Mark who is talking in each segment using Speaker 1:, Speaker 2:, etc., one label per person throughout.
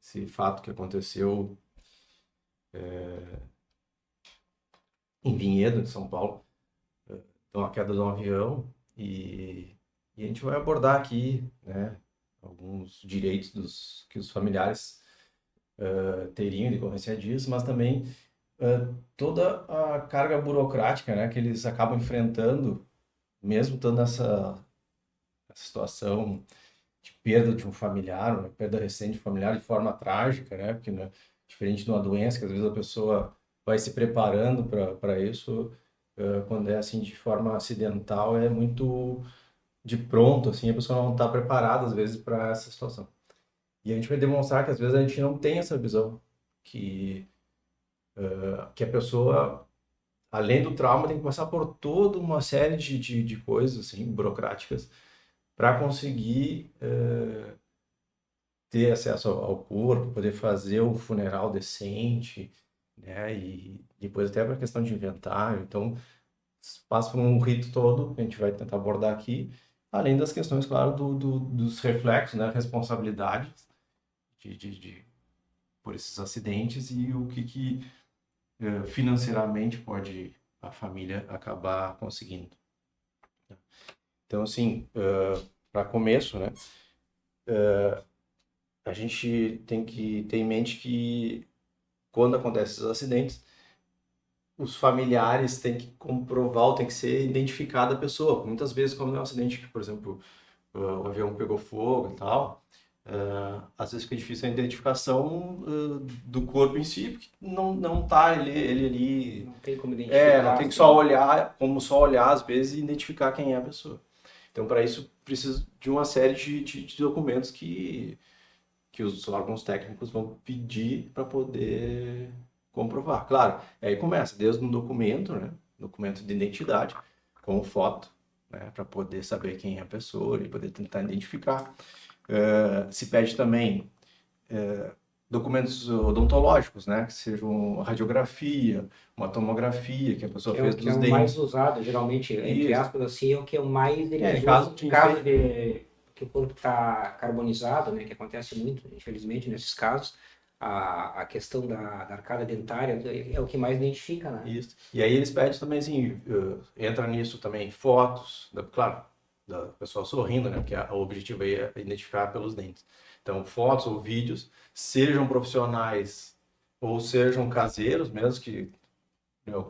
Speaker 1: esse fato que aconteceu em Vinhedo, em São Paulo, então a queda de um avião, e a gente vai abordar aqui, né, alguns direitos que os familiares teriam em decorrência disso, mas também toda a carga burocrática, né, que eles acabam enfrentando, mesmo estando essa situação de perda de um familiar, uma perda recente de um familiar de forma trágica, né, porque né, diferente de uma doença, que às vezes a pessoa vai se preparando para isso, quando é assim de forma acidental, é muito de pronto, assim, a pessoa não está preparada às vezes para essa situação. E a gente vai demonstrar que às vezes a gente não tem essa visão, que, que a pessoa, além do trauma, tem que passar por toda uma série de coisas, assim, burocráticas, para conseguir ter acesso ao corpo, poder fazer o funeral decente, né? E depois até para a questão de inventário. Então, passa por um rito todo que a gente vai tentar abordar aqui, além das questões, claro, dos reflexos, né? Responsabilidades por esses acidentes e o que financeiramente pode a família acabar conseguindo. Então, assim, para começo, né? A gente tem que ter em mente que quando acontecem esses acidentes, os familiares têm que comprovar, ou tem que ser identificada a pessoa. Muitas vezes, quando é um acidente que, por exemplo, o avião pegou fogo e tal, às vezes fica difícil a identificação do corpo em si, porque não tá ele ali.
Speaker 2: Não tem como
Speaker 1: Não
Speaker 2: identificar,
Speaker 1: tem que só
Speaker 2: assim.
Speaker 1: olhar, como só olhar às vezes e identificar quem é a pessoa. Então, para isso, precisa de uma série de documentos que os órgãos técnicos vão pedir para poder comprovar. Claro, aí começa desde um documento, né? Documento de identidade, com foto, né? Para poder saber quem é a pessoa e poder tentar identificar. Se pede também documentos odontológicos, né? Que sejam radiografia, uma tomografia que a pessoa fez
Speaker 2: Que é
Speaker 1: dos
Speaker 2: o mais
Speaker 1: dentes.
Speaker 2: usado, geralmente, entre
Speaker 1: Isso.
Speaker 2: aspas, assim, é o que é o mais
Speaker 1: Em
Speaker 2: eles
Speaker 1: caso
Speaker 2: usam,
Speaker 1: de
Speaker 2: caso de que o corpo está carbonizado, né, que acontece muito, infelizmente, nesses casos, a questão da arcada dentária é o que mais identifica, né?
Speaker 1: Isso. E aí eles pedem também, assim, entra nisso também fotos, claro, da pessoa sorrindo, né? Porque o objetivo aí é identificar pelos dentes. Então, fotos ou vídeos, sejam profissionais ou sejam caseiros, mesmo que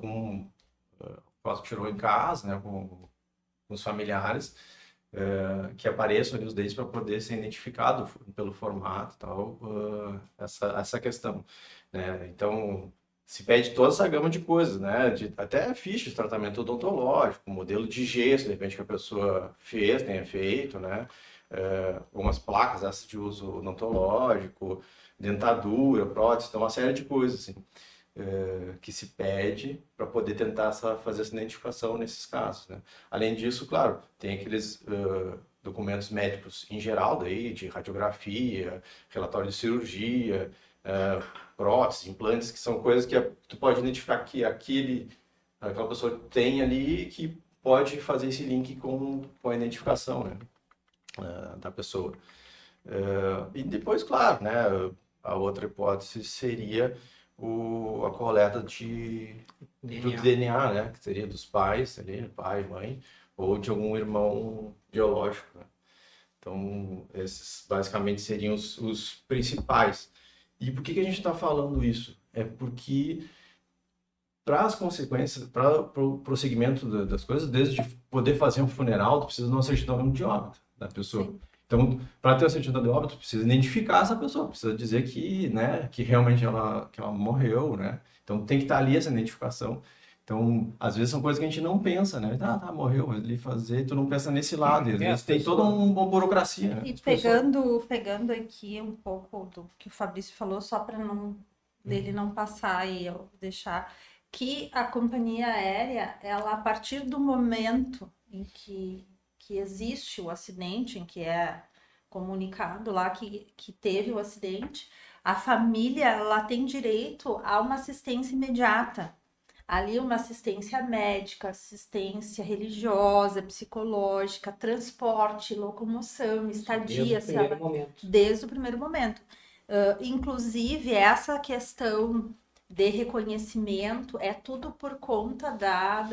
Speaker 1: com foto que tirou em casa, né? Com os familiares, que apareçam ali os dentes para poder ser identificado pelo formato e tal, essa questão, né? Então, se pede toda essa gama de coisas, né? Até ficha de tratamento odontológico, modelo de gesso, de repente, que a pessoa fez, tenha feito, né? Algumas placas essas de uso odontológico, dentadura, prótese, então uma série de coisas, assim que se pede para poder tentar fazer essa identificação nesses casos, né? Além disso, claro, tem aqueles documentos médicos em geral, daí, de radiografia, relatório de cirurgia, próteses, implantes, que são coisas que tu pode identificar que aquela pessoa tem ali que pode fazer esse link com a identificação, né, da pessoa. E depois, claro, né, a outra hipótese seria a coleta do
Speaker 2: DNA.
Speaker 1: DNA, né, que seria dos pais, ali, pai, mãe, ou de algum irmão biológico, né? Então, esses basicamente seriam os principais. E por que a gente está falando isso? É porque para as consequências, para o prosseguimento das coisas, desde poder fazer um funeral, tu precisa de uma certidão de óbito da pessoa.
Speaker 3: Sim.
Speaker 1: Então, para ter a certidão de óbito, tu precisa identificar essa pessoa, precisa dizer que, né, que realmente que ela morreu, né? Então, tem que estar ali essa identificação. Então, às vezes são coisas que a gente não pensa, né? Tá, morreu, mas ali fazer, tu não pensa nesse lado. E às
Speaker 2: As
Speaker 1: vezes tem toda
Speaker 2: pessoas.
Speaker 1: uma burocracia, né?
Speaker 3: E
Speaker 1: As pessoas...
Speaker 3: pegando aqui um pouco do que o Fabrício falou, só para não dele não passar e eu deixar que a companhia aérea, ela a partir do momento em que existe o acidente, em que é comunicado lá que teve o acidente, a família ela tem direito a uma assistência imediata. Ali uma assistência médica, assistência religiosa, psicológica, transporte, locomoção,
Speaker 2: Desde
Speaker 3: estadia,
Speaker 2: o
Speaker 3: se
Speaker 2: primeiro
Speaker 3: ela,
Speaker 2: momento.
Speaker 3: desde o primeiro momento. Inclusive, essa questão de reconhecimento é tudo por conta da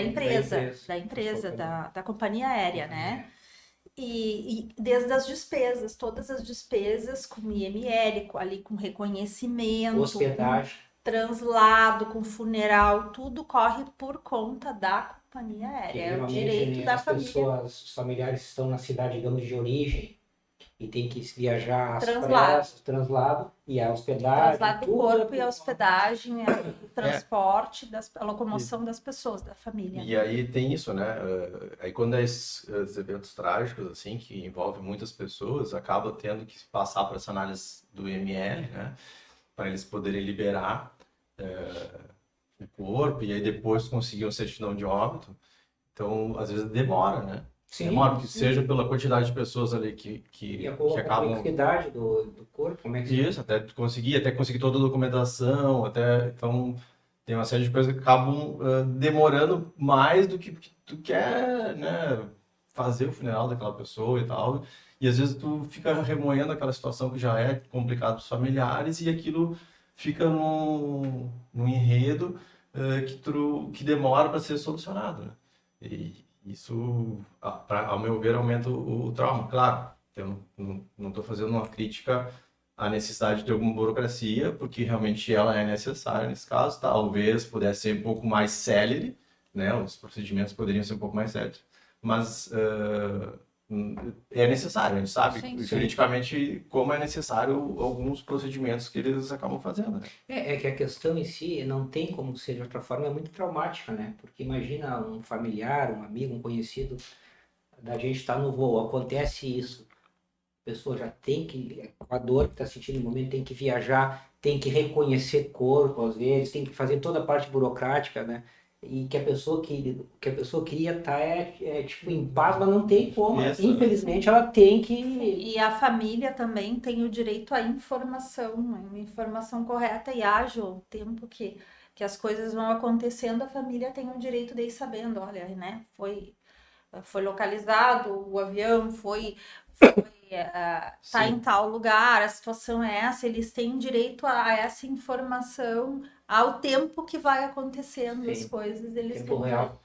Speaker 3: empresa, da companhia aérea, né? E desde as despesas, todas as despesas com IML, ali com reconhecimento,
Speaker 2: Hospedagem.
Speaker 3: com translado, com funeral, tudo corre por conta da companhia
Speaker 2: Que
Speaker 3: aérea. É o
Speaker 2: geralmente,
Speaker 3: direito
Speaker 2: né,
Speaker 3: da
Speaker 2: as
Speaker 3: família.
Speaker 2: pessoas, os familiares estão na cidade, digamos, de origem e tem que viajar às
Speaker 3: Translado.
Speaker 2: pressas, translado e a hospedagem,
Speaker 3: Translado do
Speaker 2: tudo
Speaker 3: corpo
Speaker 2: é
Speaker 3: e a
Speaker 2: por
Speaker 3: hospedagem, o transporte, a locomoção das pessoas, da família.
Speaker 1: E aí tem isso, né? Aí quando é esses eventos trágicos, assim, que envolvem muitas pessoas, acaba tendo que passar por essa análise do IML, né? Para eles poderem liberar o corpo e aí depois conseguir uma certidão de óbito. Então, às vezes demora, né?
Speaker 2: Sim,
Speaker 1: Demora, que seja pela quantidade de pessoas ali
Speaker 2: e
Speaker 1: que
Speaker 2: a
Speaker 1: acabam.
Speaker 2: complexidade do corpo, como é que
Speaker 1: Isso, até conseguir toda a documentação, até. Então, tem uma série de coisas que acabam demorando mais do que tu quer, né? Fazer o funeral daquela pessoa e tal. E às vezes tu fica remoendo aquela situação que já é complicada para os familiares e aquilo fica num enredo que demora para ser solucionado, né? E isso, ao meu ver, aumenta o trauma. Claro, eu não estou fazendo uma crítica à necessidade de alguma burocracia, porque realmente ela é necessária nesse caso. Talvez pudesse ser um pouco mais célere, né? Os procedimentos poderiam ser um pouco mais céleres, mas é necessário. A gente sabe
Speaker 3: Sim, sim.
Speaker 1: juridicamente como é necessário alguns procedimentos que eles acabam fazendo, né?
Speaker 2: é que a questão em si não tem como ser de outra forma, é muito traumática, né? Porque imagina um familiar, um amigo, um conhecido da gente estar no voo, acontece isso, a pessoa já tem que, com a dor que está sentindo no momento, tem que viajar, tem que reconhecer corpo às vezes, tem que fazer toda a parte burocrática, né? E que a pessoa queria estar tipo em paz, mas não tem como.
Speaker 1: Isso.
Speaker 2: Infelizmente ela tem que.
Speaker 3: E a família também tem o direito à informação, uma informação correta e ágil, o tempo que as coisas vão acontecendo, a família tem o direito de ir sabendo, olha, né, foi localizado o avião, tá
Speaker 1: Sim.
Speaker 3: em tal lugar, a situação é essa, eles têm direito a essa informação ao tempo que vai acontecendo as
Speaker 2: Sim,
Speaker 3: coisas, eles
Speaker 2: tempo
Speaker 3: têm
Speaker 2: real.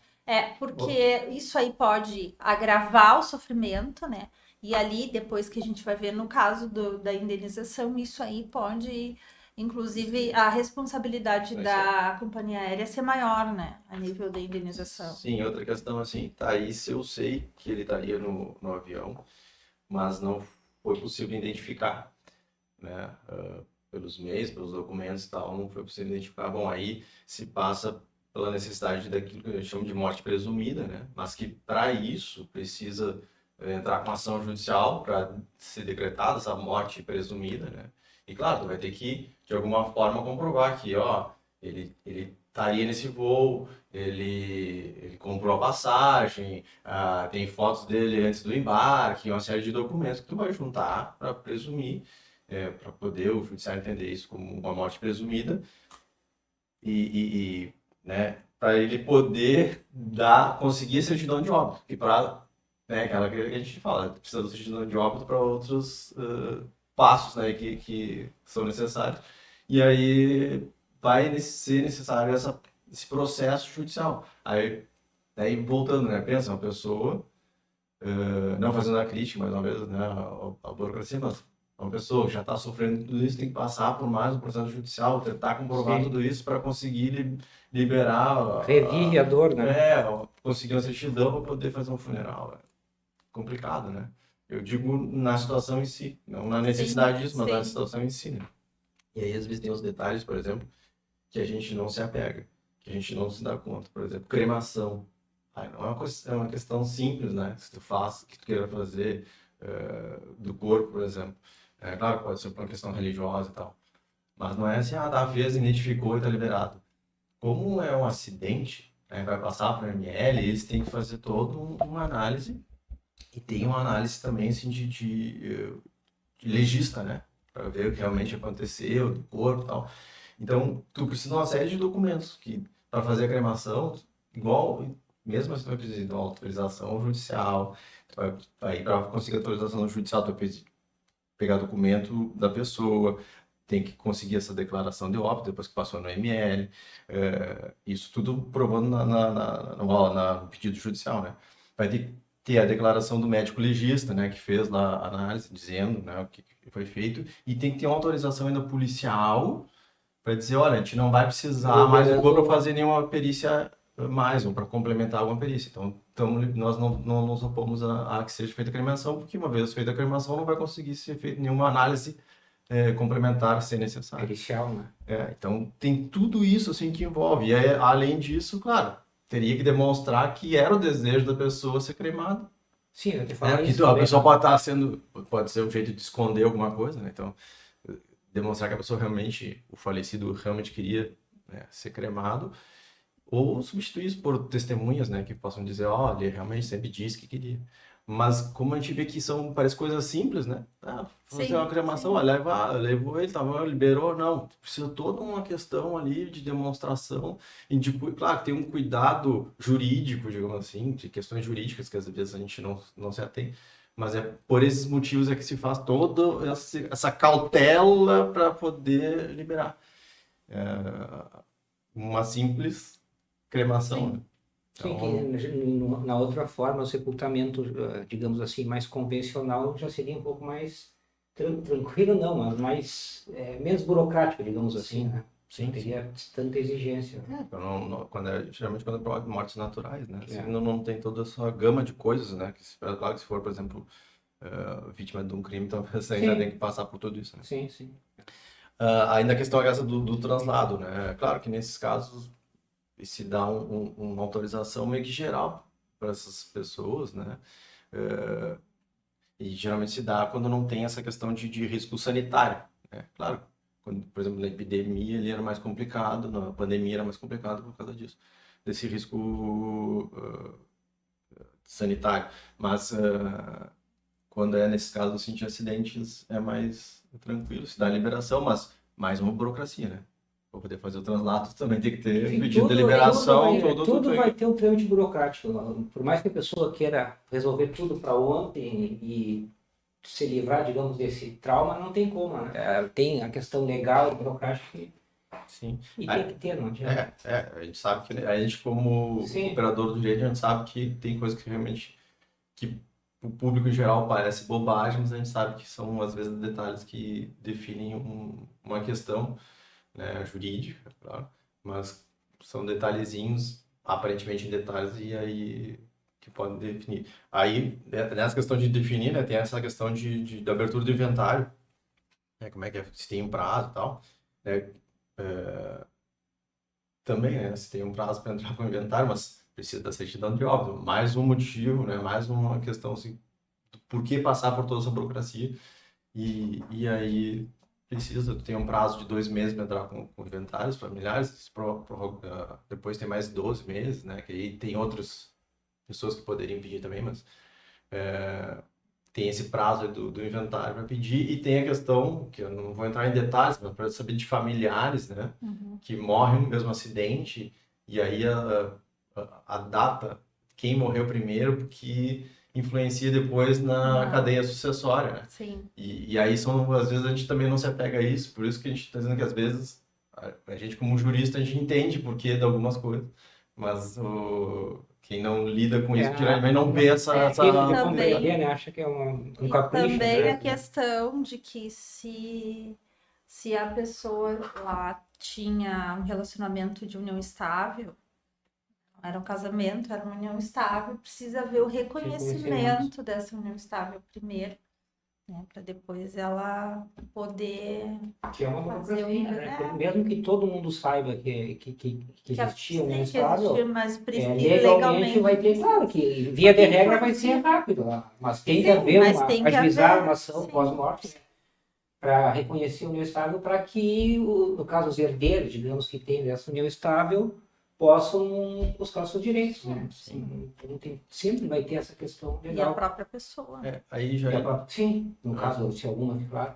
Speaker 3: porque isso aí pode agravar o sofrimento, né? E ali, depois que a gente vai ver no caso da indenização, isso aí pode, inclusive, a responsabilidade
Speaker 1: Vai
Speaker 3: da companhia aérea ser maior, né? A nível da indenização.
Speaker 1: Sim, outra questão assim, Thaís, eu sei que ele estaria no avião, mas não foi possível identificar, né? Pelos meios, pelos documentos e tal, não foi possível identificar. Bom, aí se passa pela necessidade daquilo que a gente chama de morte presumida, né? Mas que para isso precisa entrar com ação judicial para ser decretada essa morte presumida, né? E claro, tu vai ter que, de alguma forma, comprovar que, ó, ele estaria nesse voo, ele comprou a passagem, tem fotos dele antes do embarque, uma série de documentos que tu vai juntar para presumir, para poder o judiciário entender isso como uma morte presumida né, para ele poder conseguir a certidão de óbito, que para, né, aquela que a gente fala, precisa da certidão de óbito para outros passos, né, que são necessários. E aí vai ser necessário esse processo judicial. Aí voltando, né, pensa, uma pessoa, não fazendo a crítica, mais uma vez, né, a burocracia, mas uma pessoa que já está sofrendo tudo isso tem que passar por mais um processo judicial, tentar comprovar
Speaker 2: Sim.
Speaker 1: tudo isso para conseguir liberar,
Speaker 2: Revive a dor, né?
Speaker 1: conseguir uma certidão para poder fazer um funeral. É complicado, né? Eu digo na situação em si, não na necessidade disso, mas na
Speaker 3: sim.
Speaker 1: situação em si, né? E aí às vezes tem os detalhes, por exemplo, que a gente não se apega, que a gente não se dá conta. Por exemplo, cremação. Não é uma questão simples, né? Se tu faz, que tu queira fazer do corpo, por exemplo. É claro que pode ser por uma questão religiosa e tal. Mas não é assim, fez, identificou e está liberado. Como é um acidente, né, vai passar para o ML, eles têm que fazer toda uma análise e tem uma análise também assim, de legista, né? Para ver o que realmente aconteceu, do corpo e tal. Então, tu precisa de uma série de documentos que, para fazer a cremação, igual, mesmo assim, tu vai precisar de uma autorização judicial, para conseguir a autorização judicial, tu vai pegar documento da pessoa, tem que conseguir essa declaração de óbito depois que passou no ML, isso tudo provando no pedido judicial, né? Vai ter a declaração do médico legista, né, que fez lá a análise, dizendo, né, o que foi feito, e tem que ter uma autorização ainda policial para dizer, olha, a gente não vai precisar mais do corpo para fazer nenhuma perícia mais, ou para complementar alguma perícia. Então, nós não nos opomos a que seja feita a cremação, porque uma vez feita a cremação não vai conseguir ser feita nenhuma análise complementar se necessário.
Speaker 2: Pericial, né?
Speaker 1: Então, tem tudo isso assim que envolve. E aí, além disso, claro, teria que demonstrar que era o desejo da pessoa ser cremada.
Speaker 2: Sim, eu te falo
Speaker 1: Que
Speaker 2: isso.
Speaker 1: a pessoa pode ser um jeito de esconder alguma coisa, né? Então, demonstrar que a pessoa realmente, o falecido realmente queria, né, ser cremado, ou substituir isso por testemunhas, né, que possam dizer, ó, ele realmente sempre disse que queria. Mas como a gente vê que parece coisas simples, né? Fazer uma cremação, levou ele, liberou, não. Precisa toda uma questão ali de demonstração, claro que tem um cuidado jurídico, digamos assim, de questões jurídicas que às vezes a gente não se atém, mas por esses motivos é que se faz toda essa cautela para poder liberar. Uma simples cremação, né?
Speaker 2: Sim,
Speaker 1: Então,
Speaker 2: que na outra forma, o sepultamento, digamos assim, mais convencional já seria um pouco mais tranquilo, não, mas mais, menos burocrático, digamos assim, né?
Speaker 1: sim,
Speaker 2: Não teria tanta exigência.
Speaker 1: geralmente quando é mortes naturais, né? Assim,
Speaker 2: É.
Speaker 1: não tem toda essa gama de coisas, né? Claro que se for, por exemplo, vítima de um crime, talvez ainda
Speaker 2: Sim.
Speaker 1: tem que passar por tudo isso, né?
Speaker 2: Sim, sim.
Speaker 1: Ainda a questão é essa do translado, né? Claro que nesses casos se dá uma autorização meio que geral para essas pessoas, né? E geralmente se dá quando não tem essa questão de risco sanitário, né? Claro, por exemplo, na epidemia ele era mais complicado, na pandemia era mais complicado por causa disso, desse risco sanitário. Mas quando é nesse caso assim, de acidentes é mais tranquilo, se dá a liberação, mas mais uma burocracia, né? Para poder fazer o translado também tem que ter pedido de liberação,
Speaker 2: tudo vai ter um trâmite burocrático. Por mais que a pessoa queira resolver tudo para ontem e se livrar, digamos, desse trauma, não tem como, né? Tem a questão legal e burocrática
Speaker 1: Sim.
Speaker 2: e tem que ter, não adianta.
Speaker 1: A gente sabe que a gente como
Speaker 2: Sim.
Speaker 1: operador do direito, a gente sabe que tem coisas que realmente que o público em geral parece bobagem, mas a gente sabe que são às vezes detalhes que definem uma questão, né, jurídica, claro, mas são detalhezinhos, aparentemente detalhes, e aí que podem definir. Aí, nessa questão de definir, né, tem essa questão de abertura do inventário, né, como é que se tem um prazo e tal, né, também, né, se tem um prazo para entrar com o inventário, mas precisa da certidão de óbito. Mais um motivo, né, mais uma questão assim, do por que passar por toda essa burocracia, e aí precisa ter um prazo de 2 meses para entrar com inventários familiares, depois tem mais 12 meses, né? Que aí tem outras pessoas que poderiam pedir também, mas tem esse prazo do inventário para pedir, e tem a questão, que eu não vou entrar em detalhes, mas para saber de familiares, né? Que morrem no mesmo acidente, e aí a data, quem morreu primeiro, porque influencia depois na cadeia sucessória, né?
Speaker 3: Sim.
Speaker 1: E aí às vezes a gente também não se apega a isso, por isso que a gente está dizendo que às vezes a gente como jurista a gente entende o porquê de algumas coisas, mas quem não lida com isso geralmente não vê essa
Speaker 3: também,
Speaker 2: né? Acha que é um capricho.
Speaker 3: também
Speaker 2: Né?
Speaker 3: a questão de que se a pessoa lá tinha um relacionamento de união estável, era um casamento, era uma união estável, precisa ver o reconhecimento dessa união estável primeiro, né, para depois ela poder
Speaker 2: que é uma
Speaker 3: fazer
Speaker 2: burocracia, né? Mesmo que todo mundo saiba que existia união estável,
Speaker 3: mas
Speaker 2: legalmente vai ter, claro que via de regra vai ser rápido, mas tem que haver ajuizar uma ação pós-morte para reconhecer a união estável, para que, no caso, os herdeiros, digamos, que tem dessa união estável, possam buscar os seus direitos, né? Então, sempre vai ter essa questão legal.
Speaker 3: E a própria pessoa.
Speaker 1: Aí já
Speaker 2: sim, no caso, se alguma, claro.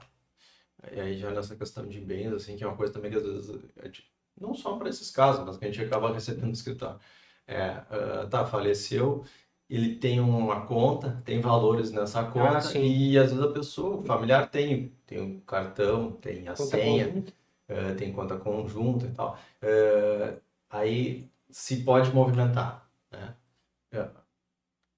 Speaker 1: E aí já nessa questão de bens, assim, que é uma coisa também que às vezes, não só para esses casos, mas que a gente acaba recebendo do escritório. Faleceu, ele tem uma conta, tem valores nessa conta,
Speaker 2: sim.
Speaker 1: e às vezes a pessoa, o familiar tem um cartão, tem a
Speaker 2: Conta
Speaker 1: senha,
Speaker 2: conjunta.
Speaker 1: tem conta conjunta e tal. Aí se pode movimentar, né? É,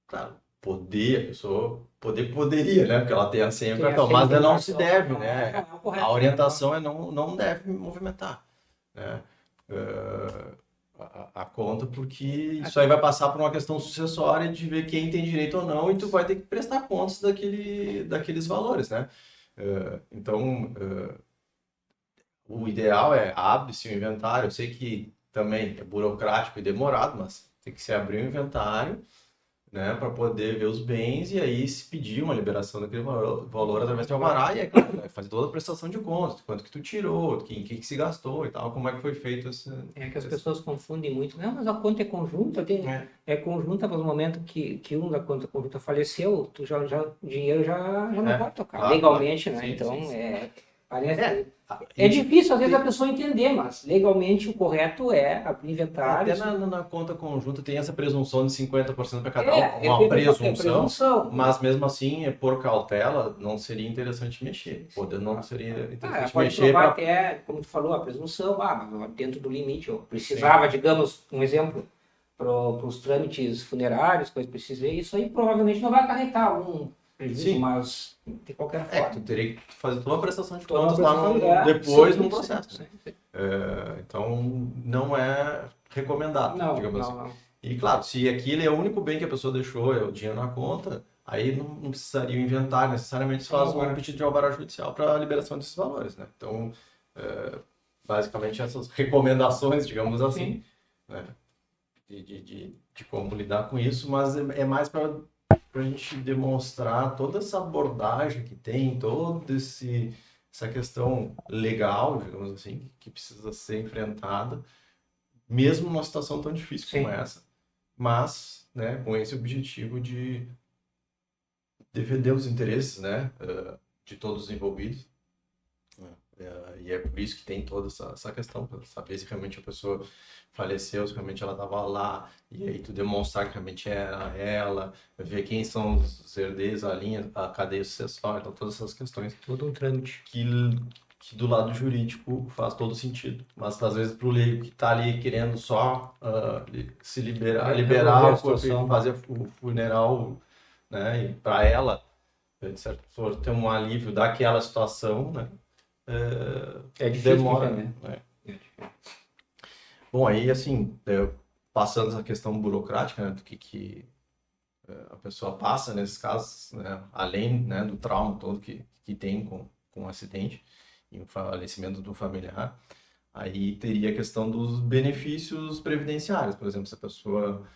Speaker 1: claro, poder, a pessoa poderia, né? Porque ela tem a senha e o
Speaker 2: Tem a
Speaker 1: cartão,
Speaker 2: senha,
Speaker 1: mas
Speaker 2: tem o
Speaker 1: não se
Speaker 2: cartão,
Speaker 1: deve,
Speaker 2: não
Speaker 1: né?
Speaker 2: é o correto,
Speaker 1: A
Speaker 2: né?
Speaker 1: orientação é não deve movimentar, né? Eh, a conta, porque isso aí vai passar por uma questão sucessória de ver quem tem direito ou não, e tu vai ter que prestar contas daqueles valores, né? Então, o ideal é abre-se o inventário. Eu sei que também é burocrático e demorado, mas tem que se abrir o inventário, né, para poder ver os bens e aí se pedir uma liberação daquele valor através de alvará e é claro, né, fazer toda a prestação de contas, quanto que tu tirou, em que se gastou e tal, como é que foi feito
Speaker 2: É que as pessoas confundem muito. Não, mas a conta é conjunta, é conjunta para o momento que um da conta conjunta faleceu, o dinheiro já não pode tocar,
Speaker 1: claro,
Speaker 2: legalmente,
Speaker 1: claro.
Speaker 2: né?
Speaker 1: Sim,
Speaker 2: Então,
Speaker 1: sim.
Speaker 2: parece... É
Speaker 1: E
Speaker 2: difícil, às vezes, a pessoa entender, mas legalmente o correto é abrir inventário.
Speaker 1: até na conta conjunta tem essa presunção de 50% para cada um,
Speaker 2: É
Speaker 1: uma
Speaker 2: feito é
Speaker 1: presunção,
Speaker 2: presunção.
Speaker 1: mas mesmo assim, por cautela, não seria interessante mexer. Não seria interessante
Speaker 2: Pode
Speaker 1: mexer
Speaker 2: provar
Speaker 1: para.
Speaker 2: até, como tu falou, a presunção, mas dentro do limite. Eu precisava, digamos, um exemplo, para os trâmites funerários, coisa que precisei, isso aí provavelmente não vai acarretar algum prejuízo,
Speaker 1: Sim.
Speaker 2: mas de qualquer forma.
Speaker 1: Tu teria que fazer toda a prestação de
Speaker 2: Toda uma
Speaker 1: contas lá
Speaker 2: prestação,
Speaker 1: depois
Speaker 2: sim,
Speaker 1: no processo, né?
Speaker 2: sim.
Speaker 1: Então, não é recomendado,
Speaker 2: Não,
Speaker 1: digamos assim.
Speaker 2: não.
Speaker 1: E claro, se aquele é o único bem que a pessoa deixou, é o dinheiro na conta, aí não precisaria inventar necessariamente, se faz um pedido de alvará judicial para a liberação desses valores, né? Então, basicamente essas recomendações, digamos assim,
Speaker 2: Sim.
Speaker 1: né? De como lidar com isso, mas é mais para a gente demonstrar toda essa abordagem que tem, essa questão legal, digamos assim, que precisa ser enfrentada, mesmo numa situação tão difícil como
Speaker 2: Sim.
Speaker 1: essa, mas, né, com esse objetivo de defender os interesses, né, de todos os envolvidos. E é por isso que tem toda essa questão, para saber se realmente a pessoa faleceu, se realmente ela estava lá, e aí tu demonstrar que realmente era ela, ver quem são os herdeiros, a linha, a cadeia sucessória, então todas essas questões
Speaker 2: Todo um trâmite.
Speaker 1: que do lado jurídico faz todo sentido. Mas às vezes para o leigo que está ali querendo só se liberar
Speaker 2: Resolver a
Speaker 1: o corpo e
Speaker 2: situação.
Speaker 1: fazer o funeral, né, e para ela, de certa forma, ter um alívio daquela situação, né?
Speaker 2: É difícil de
Speaker 1: Demora,
Speaker 2: entender.
Speaker 1: né? Bom, aí assim, passando essa questão burocrática, né, do que a pessoa passa nesses casos, né, além, né, do trauma todo que tem com o acidente e o falecimento do familiar, aí teria a questão dos benefícios previdenciários. Por exemplo, se a pessoa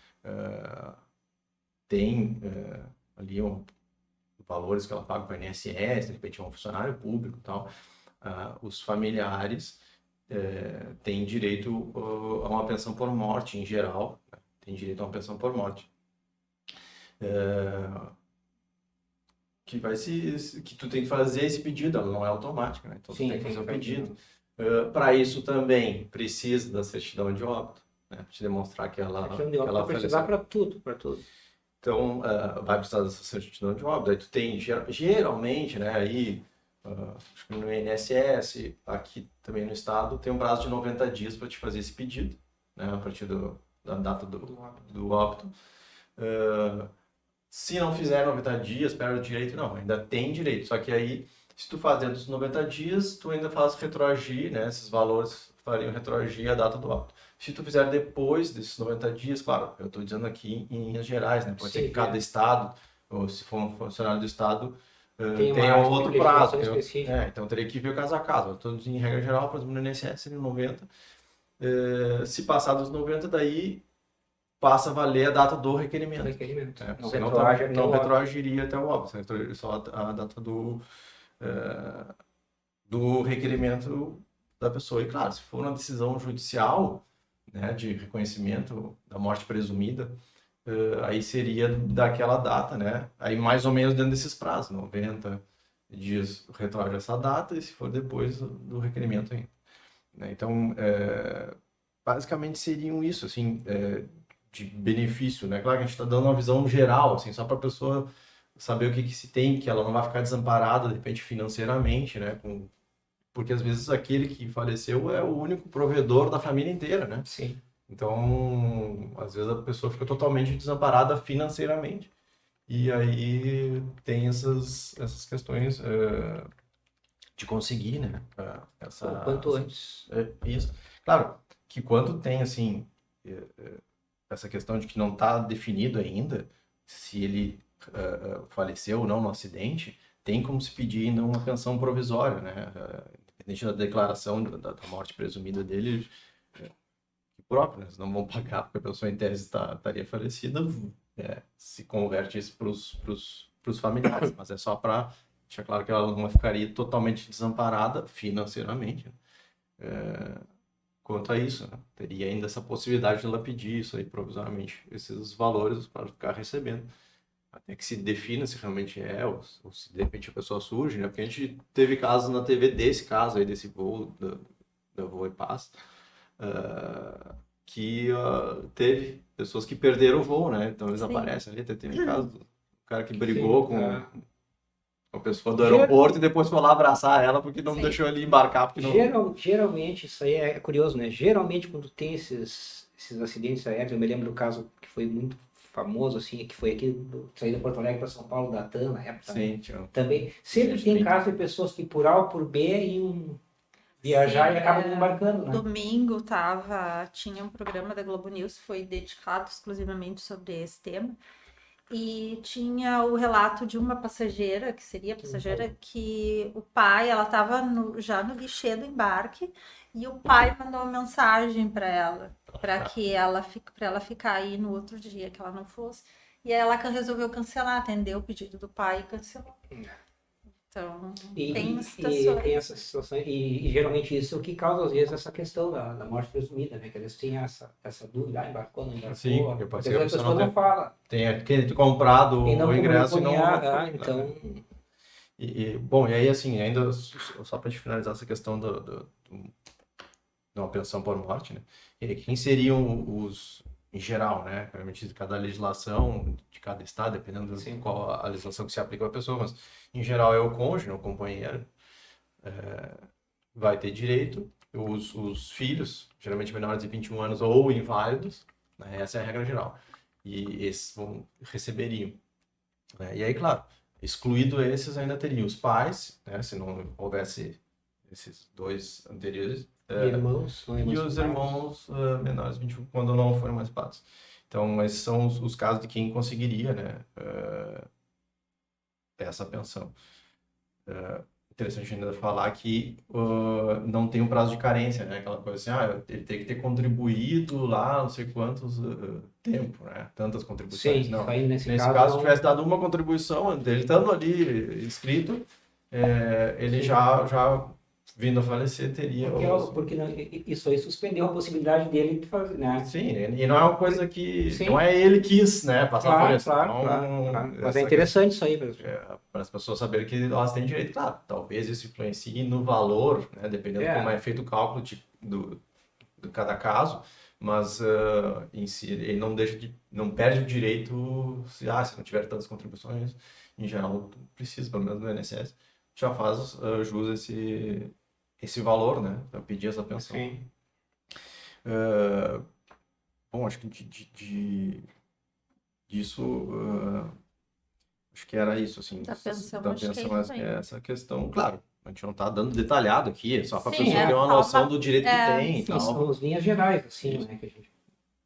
Speaker 1: tem ali valores que ela paga para o INSS, de repente é um funcionário público e tal, os familiares têm direito a uma pensão por morte, em geral, né? Tem direito a uma pensão por morte. Que tu tem que fazer esse pedido, ela não é automática, né? Então tu tem que fazer o pedido. Para isso também precisa da certidão de óbito, né? Para te demonstrar que ela
Speaker 2: Vai precisar para tudo,
Speaker 1: Então, vai precisar dessa certidão de óbito. Aí tu tem, geralmente, né, aí, acho que no INSS, aqui também no estado, tem um prazo de 90 dias para te fazer esse pedido, né, a partir da data do óbito. Se não fizer 90 dias, perde o direito, não, ainda tem direito. Só que aí, se tu faz dentro dos 90 dias, tu ainda faz retroagir, né, esses valores fariam retroagir a data do óbito. Se tu fizer depois desses 90 dias, claro, eu estou dizendo aqui em linhas gerais, né? Pode ser que cada estado, ou se for um funcionário do estado, tenha outro prazo. Então teria que ver caso a caso. Eu estou dizendo em regra geral, por exemplo, no INSS, em 90. Se passar dos 90, daí passa a valer a data do requerimento. Não retroagiria até o óbito, só a data do requerimento da pessoa. E claro, se for uma decisão judicial, né, de reconhecimento da morte presumida, aí seria daquela data, né? Aí mais ou menos dentro desses prazos, 90 dias retroage essa data, e se for depois do requerimento ainda. Né? Então, basicamente seriam isso, assim, de benefício, né? Claro que a gente está dando uma visão geral, assim, só para a pessoa saber o que se tem, que ela não vai ficar desamparada, de repente, financeiramente, né? Porque às vezes aquele que faleceu é o único provedor da família inteira, né?
Speaker 2: Sim.
Speaker 1: Então, às vezes a pessoa fica totalmente desamparada financeiramente. E aí tem essas questões de conseguir, né?
Speaker 2: O quanto antes.
Speaker 1: Isso. Claro que quando tem, assim, essa questão de que não está definido ainda se ele faleceu ou não no acidente, tem como se pedir ainda uma pensão provisória, né? Independente da declaração da morte presumida dele, próprio, né? Eles não vão pagar porque a pessoa em tese estaria falecida, se converte isso para os familiares, mas é só para deixar claro que ela não ficaria totalmente desamparada financeiramente, né? Quanto a isso, né? Teria ainda essa possibilidade de ela pedir isso aí provisoriamente, esses valores para ficar recebendo. Até que se defina se realmente ou se de repente a pessoa surge, né? Porque a gente teve casos na TV desse caso aí, desse voo, da Voa e Paz, que teve pessoas que perderam o voo, né? Então eles
Speaker 3: Sim.
Speaker 1: aparecem ali, até tem um caso do cara que brigou com a pessoa do
Speaker 2: Geral-
Speaker 1: aeroporto e depois foi lá abraçar ela porque não
Speaker 3: Sim.
Speaker 1: deixou ele embarcar, porque não...
Speaker 2: Geralmente, isso aí é curioso, né? Geralmente, quando tem esses acidentes aéreos, eu me lembro do caso que foi muito famoso, assim, que foi aqui, saída de Porto Alegre para São Paulo, da TAM, na época.
Speaker 1: Sim, tchau.
Speaker 2: Também, sempre tem caso de pessoas que por A ou por B iam viajar
Speaker 3: Sim,
Speaker 2: e acabam não embarcando, né?
Speaker 3: Domingo tinha um programa da Globo News, foi dedicado exclusivamente sobre esse tema. E tinha o relato de uma passageira, que seria a passageira, que o pai, ela estava já no guichê do embarque, e o pai mandou uma mensagem para ela, para ela ficar aí no outro dia, que ela não fosse. E aí ela resolveu cancelar, atendeu o pedido do pai e cancelou. Então, tem situações.
Speaker 2: Tem essas situações, e geralmente isso é o que causa, às vezes, essa questão da morte presumida, né? Que eles têm essa dúvida, embarcou, não embarcou.
Speaker 1: Sim, porque pode ser que a
Speaker 2: Às vezes
Speaker 1: pessoa
Speaker 2: não fala.
Speaker 1: tem aquele comprado
Speaker 2: E não
Speaker 1: o ingresso e
Speaker 2: comunicou
Speaker 1: não...
Speaker 2: então...
Speaker 1: Bom, e aí, assim, ainda só para finalizar essa questão de uma pensão por morte, né? E quem seriam em geral, né? Obviamente, de cada legislação, de cada estado, dependendo de qual a legislação que se aplica à pessoa, mas em geral é o cônjuge, o companheiro, vai ter direito, os filhos, geralmente menores de 21 anos ou inválidos, né? Essa é a regra geral. E esses receberiam, né? E aí, claro, excluído esses, ainda teriam os pais, né? Se não houvesse esses dois anteriores,
Speaker 2: irmãos,
Speaker 1: e os irmãos menores de 21, quando não foram emancipados. Então, esses são os casos de quem conseguiria, né, essa pensão. Interessante ainda falar que não tem um prazo de carência, né? Aquela coisa assim, ele tem que ter contribuído lá não sei quantos tempo, né? Tantas contribuições.
Speaker 2: Sim,
Speaker 1: Não.
Speaker 2: aí
Speaker 1: Nesse caso, se tivesse dado uma contribuição, ele estando ali inscrito, ele já vindo a falecer, teria...
Speaker 2: Porque isso aí suspendeu a possibilidade dele de fazer, né?
Speaker 1: Sim, e não é uma coisa que...
Speaker 2: Sim.
Speaker 1: Não é ele que quis, né, passar por isso.
Speaker 2: Claro. Mas é interessante isso aí mesmo.
Speaker 1: Para as pessoas saberem que elas têm direito. Claro, talvez isso influencie no valor, né, dependendo de como é feito o cálculo de cada caso, mas em si ele não perde o direito se não tiver tantas contribuições. Em geral, precisa, pelo menos no INSS, já faz jus esse valor, né, para pedir essa pensão.
Speaker 2: Sim.
Speaker 1: Bom, acho que disso, acho que era isso, assim,
Speaker 3: Da pensão,
Speaker 1: da
Speaker 3: acho que é
Speaker 1: pensão,
Speaker 3: isso aí.
Speaker 1: essa questão, claro, a gente não está dando detalhado aqui, é só para a
Speaker 3: Sim,
Speaker 1: pessoa ter uma noção do direito que tem e
Speaker 2: São
Speaker 1: tal.
Speaker 2: as linhas gerais, assim, né? Que a gente...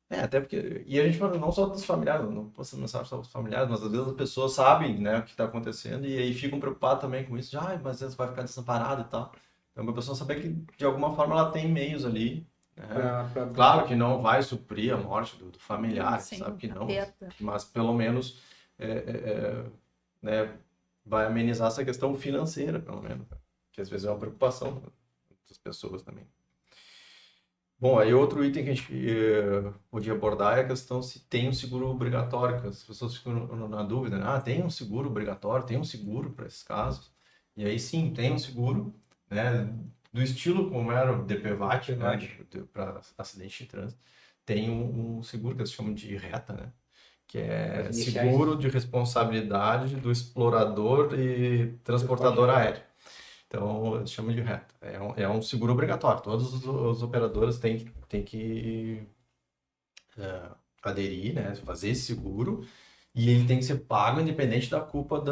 Speaker 1: Até porque, e a gente fala não só dos familiares, não posso mensagem só dos familiares, mas às vezes as pessoas sabem, né, o que está acontecendo e aí ficam preocupadas também com isso, mas às vezes vai ficar desamparado e tal. Então, a pessoa saber que, de alguma forma, ela tem meios ali, né? Claro que não vai suprir a morte do familiar,
Speaker 3: Sim,
Speaker 1: sabe que não,
Speaker 3: perda.
Speaker 1: mas pelo menos né, vai amenizar essa questão financeira, pelo menos, que às vezes é uma preocupação das pessoas também. Bom, aí outro item que a gente podia abordar é a questão se tem um seguro obrigatório, que as pessoas ficam na dúvida, né? Tem um seguro obrigatório, tem um seguro para esses casos, e aí sim, tem um seguro, né, do estilo como era o DPVAT, né, para acidente de trânsito, tem um seguro que eles chamam de RETA, né? Que é
Speaker 2: As iniciais.
Speaker 1: seguro de responsabilidade do explorador e transportador aéreo. Então, eles chamam de RETA. É um seguro obrigatório. Todos os operadores têm que aderir, né? Fazer esse seguro. E ele tem que ser pago independente da culpa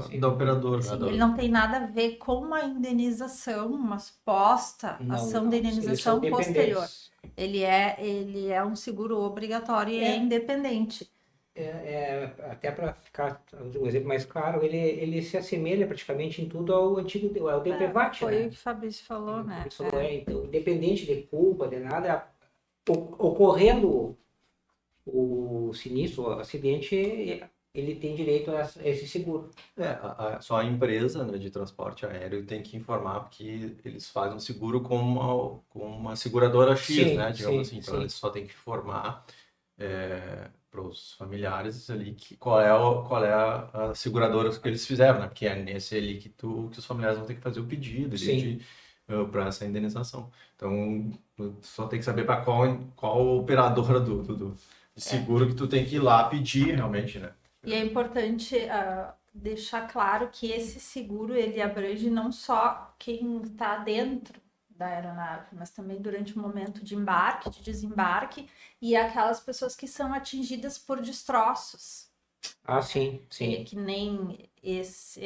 Speaker 2: Sim.
Speaker 1: da operadora.
Speaker 3: Sim,
Speaker 1: né?
Speaker 3: ele não tem nada a ver com uma indenização, uma suposta ação de
Speaker 2: Eles são
Speaker 3: indenização posterior.
Speaker 2: dependentes.
Speaker 3: Ele é um seguro obrigatório e é independente.
Speaker 2: Até para ficar um exemplo mais claro, ele se assemelha praticamente em tudo ao antigo, ao DPVAT,
Speaker 3: Foi
Speaker 2: né?
Speaker 3: o que o Fabrício falou, né?
Speaker 2: Ele falou, então, independente de culpa, de nada, ocorrendo o sinistro, o acidente, ele tem direito a esse seguro.
Speaker 1: Só a empresa, né, de transporte aéreo tem que informar que eles fazem um seguro com uma seguradora X,
Speaker 2: Sim,
Speaker 1: né, digamos
Speaker 2: sim,
Speaker 1: assim. Então
Speaker 2: sim.
Speaker 1: eles só têm que informar para os familiares ali qual é a seguradora que eles fizeram, né? Porque é nesse ali que os familiares vão ter que fazer o pedido
Speaker 2: Sim.
Speaker 1: para essa indenização. Então tu só tem que saber para qual operadora do seguro que tu tem que ir lá pedir realmente, né?
Speaker 3: E é importante deixar claro que esse seguro ele abrange não só quem está dentro da aeronave, mas também durante o momento de embarque, de desembarque e aquelas pessoas que são atingidas por destroços.
Speaker 2: Ah, sim, sim.
Speaker 3: Que nem esse,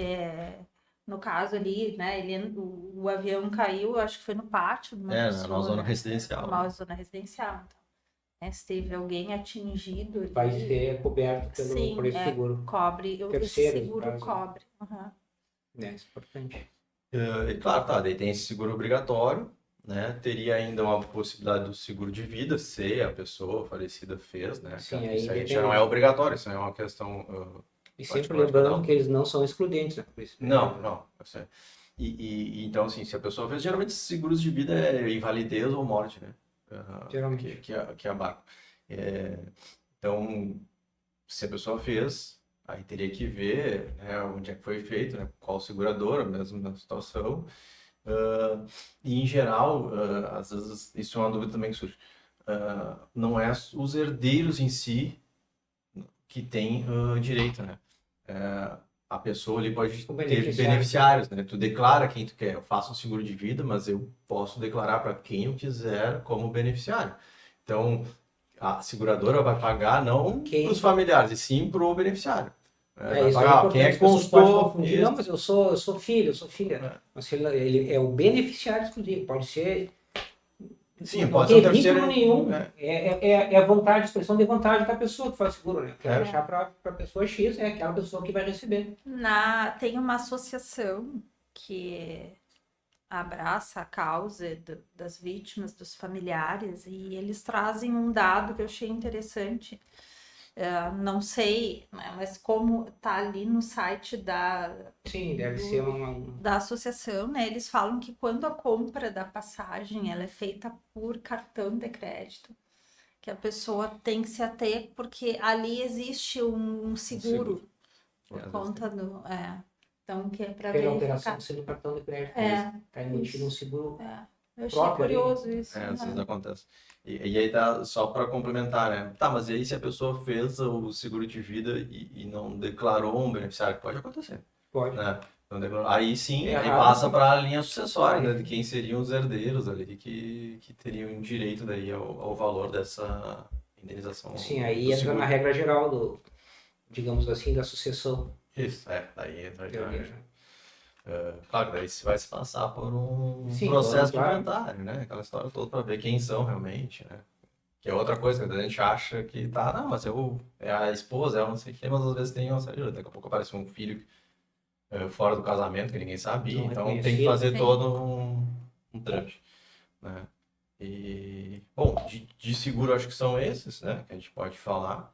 Speaker 3: no caso ali, né? O avião caiu, acho que foi no pátio de uma pessoa,
Speaker 1: Na zona
Speaker 3: né,
Speaker 1: residencial.
Speaker 3: numa zona residencial. Então, né, se teve alguém atingido ali,
Speaker 2: Vai ser coberto
Speaker 3: sim,
Speaker 2: por esse seguro.
Speaker 3: cobre, esse
Speaker 2: Terceiros, no
Speaker 3: seguro
Speaker 2: caso.
Speaker 3: cobre. Uhum.
Speaker 2: Isso é importante.
Speaker 1: E claro, daí tem esse seguro obrigatório, né? Teria ainda uma possibilidade do seguro de vida, se a pessoa falecida fez, né?
Speaker 2: Sim, aí
Speaker 1: Isso aí
Speaker 2: depende.
Speaker 1: já não é obrigatório, isso aí é uma questão
Speaker 2: E sempre
Speaker 1: particular de cada
Speaker 2: lembrando
Speaker 1: um.
Speaker 2: que eles não são excludentes, né? Por isso,
Speaker 1: Não. Isso é. Então, assim, se a pessoa fez, geralmente seguros de vida é invalidez ou morte, né?
Speaker 2: Geralmente.
Speaker 1: Que abarca. Então, se a pessoa fez, aí teria que ver, né, onde é que foi feito, né? Qual seguradora, mesmo na situação. E em geral, às vezes, isso é uma dúvida também que surge. Não é os herdeiros em si que têm direito, né? A pessoa ali pode
Speaker 2: O
Speaker 1: ter beneficiários, né? Tu declara quem tu quer. Eu faço um seguro de vida, mas eu posso declarar para quem eu quiser como beneficiário. Então, a seguradora vai pagar não para os familiares, e sim para o beneficiário. Vai
Speaker 2: isso
Speaker 1: pagar
Speaker 2: é
Speaker 1: quem é
Speaker 2: importante.
Speaker 1: que
Speaker 2: As pessoas podem
Speaker 1: constou
Speaker 2: confundir. Não, mas eu sou filho, eu sou filha. Mas ele é o beneficiário exclusivo. Pode ser.
Speaker 1: Sim,
Speaker 2: Não
Speaker 1: pode
Speaker 2: tem
Speaker 1: ser um terceiro.
Speaker 2: vínculo nenhum. É a vontade, a expressão de vontade da pessoa que faz seguro, né? Quer deixar para a pessoa X, é aquela pessoa que vai receber.
Speaker 3: Tem uma associação que abraça a causa das vítimas, dos familiares, e eles trazem um dado que eu achei interessante. Não sei, né, mas como está ali no site
Speaker 2: Sim, deve ser
Speaker 3: da associação, né, eles falam que quando a compra da passagem ela é feita por cartão de crédito, que a pessoa tem que se ater, porque ali existe um seguro por conta do... então, que é para
Speaker 2: pela
Speaker 3: verificar.
Speaker 2: operação ser no cartão de crédito. Está emitindo um seguro
Speaker 3: Eu achei
Speaker 2: próprio
Speaker 3: curioso
Speaker 2: ali.
Speaker 3: isso.
Speaker 1: Às vezes acontece. E aí tá só para complementar, né? Tá, mas e aí se a pessoa fez o seguro de vida e não declarou um beneficiário, pode acontecer,
Speaker 2: Pode.
Speaker 1: né? Não declarou. Aí sim, aí
Speaker 2: Errado,
Speaker 1: passa
Speaker 2: sim.
Speaker 1: para a linha sucessória, né? De quem seriam os herdeiros ali que teriam direito daí ao valor dessa indenização.
Speaker 2: Sim, aí
Speaker 1: do
Speaker 2: entra
Speaker 1: seguro.
Speaker 2: na regra geral digamos assim, da sucessão.
Speaker 1: Isso, daí entra já.
Speaker 2: Teoria,
Speaker 1: Claro, daí você vai se passar por um
Speaker 2: Sim,
Speaker 1: processo de
Speaker 2: claro.
Speaker 1: inventário, né? Aquela história toda para ver quem são realmente, né? Que é outra coisa, que a gente acha que tá, não, mas é a esposa, é não sei o quê, mas às vezes tem uma série de... Daqui a pouco aparece um filho fora do casamento que ninguém sabia,
Speaker 2: Não
Speaker 1: então tem que
Speaker 2: reconhecido.
Speaker 1: fazer
Speaker 3: Sim.
Speaker 1: todo um trâmite, né? E, bom, de seguro acho que são esses, né? Que a gente pode falar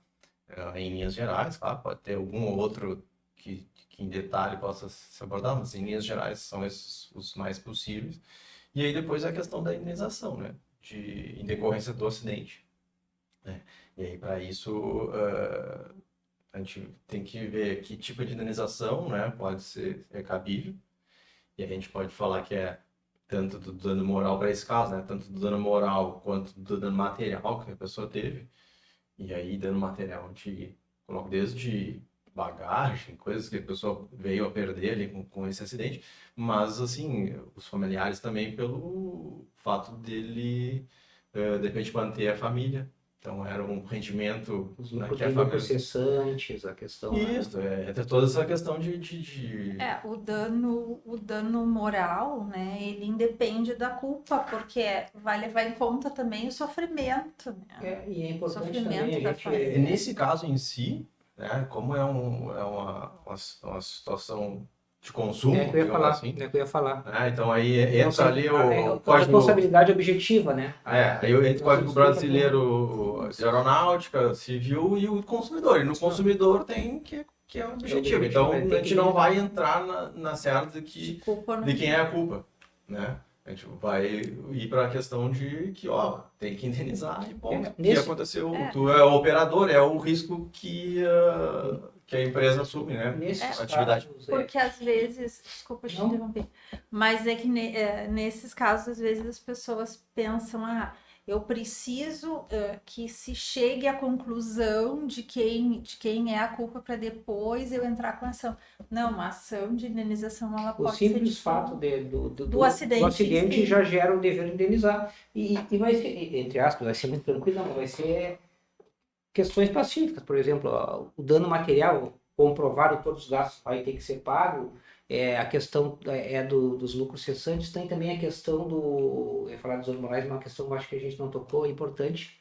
Speaker 1: em linhas gerais, claro, pode ter algum outro que em detalhe possa se abordar, mas em linhas gerais são esses os mais possíveis. E aí depois a questão da indenização, né? Em decorrência do acidente, né? E aí para isso a gente tem que ver que tipo de indenização, né, pode ser cabível. E a gente pode falar que é tanto do dano moral para esse caso, né? Tanto do dano moral quanto do dano material que a pessoa teve. E aí, dano material, a gente coloca desde bagagem, coisas que a pessoa veio a perder ali com esse acidente, mas, assim, os familiares também pelo fato dele, de repente, manter a família. Então, era um rendimento,
Speaker 2: Os
Speaker 1: né,
Speaker 2: lucros
Speaker 1: que a
Speaker 2: de
Speaker 1: família...
Speaker 2: cessantes, a questão, né?
Speaker 1: Isso, tem toda essa questão de...
Speaker 3: O dano moral, né, ele independe da culpa, porque vai levar em conta também o sofrimento, né?
Speaker 2: E é importante
Speaker 3: Sofrimento
Speaker 2: também a
Speaker 3: da
Speaker 2: gente...
Speaker 3: família.
Speaker 1: Nesse caso em si, né, como é uma situação de consumo,
Speaker 2: É que eu ia
Speaker 1: digamos
Speaker 2: falar,
Speaker 1: assim,
Speaker 2: é que eu ia falar.
Speaker 1: né, então aí
Speaker 2: Não
Speaker 1: entra
Speaker 2: sei,
Speaker 1: ali
Speaker 2: a
Speaker 1: o código,
Speaker 2: responsabilidade objetiva, né?
Speaker 1: aí entra o
Speaker 2: Não
Speaker 1: Código
Speaker 2: se
Speaker 1: Brasileiro de Aeronáutica, Civil e o consumidor. E no consumidor tem que é o objetivo.
Speaker 2: objetivo,
Speaker 1: Então
Speaker 2: ele
Speaker 1: a
Speaker 2: tem
Speaker 1: gente
Speaker 2: que
Speaker 1: não
Speaker 2: indenizar.
Speaker 1: vai entrar na seara de
Speaker 3: Culpa não.
Speaker 1: quem é a culpa, né? A gente vai ir para a questão de que, ó, tem que indenizar e ponto. O que aconteceu? Tu é o operador, é o risco que a empresa assume, né?
Speaker 2: Nesses
Speaker 1: Atividade.
Speaker 2: casos,
Speaker 3: Porque às vezes, desculpa te
Speaker 2: Não.
Speaker 3: interromper, mas é que nesses casos, às vezes as pessoas pensam, eu preciso que se chegue à conclusão de quem é a culpa para depois eu entrar com a ação. Não, a ação de indenização ela
Speaker 2: o
Speaker 3: pode ser
Speaker 2: simples
Speaker 3: tipo,
Speaker 2: fato
Speaker 3: do acidente sim.
Speaker 2: já gera um dever de indenizar. E vai ser, entre aspas, vai ser muito tranquilo, não, vai ser questões pacíficas. Por exemplo, ó, o dano material comprovado, todos os gastos vai ter que ser pago. A questão dos lucros cessantes, tem também a questão eu ia falar dos danos morais, uma questão que eu acho que a gente não tocou, é importante,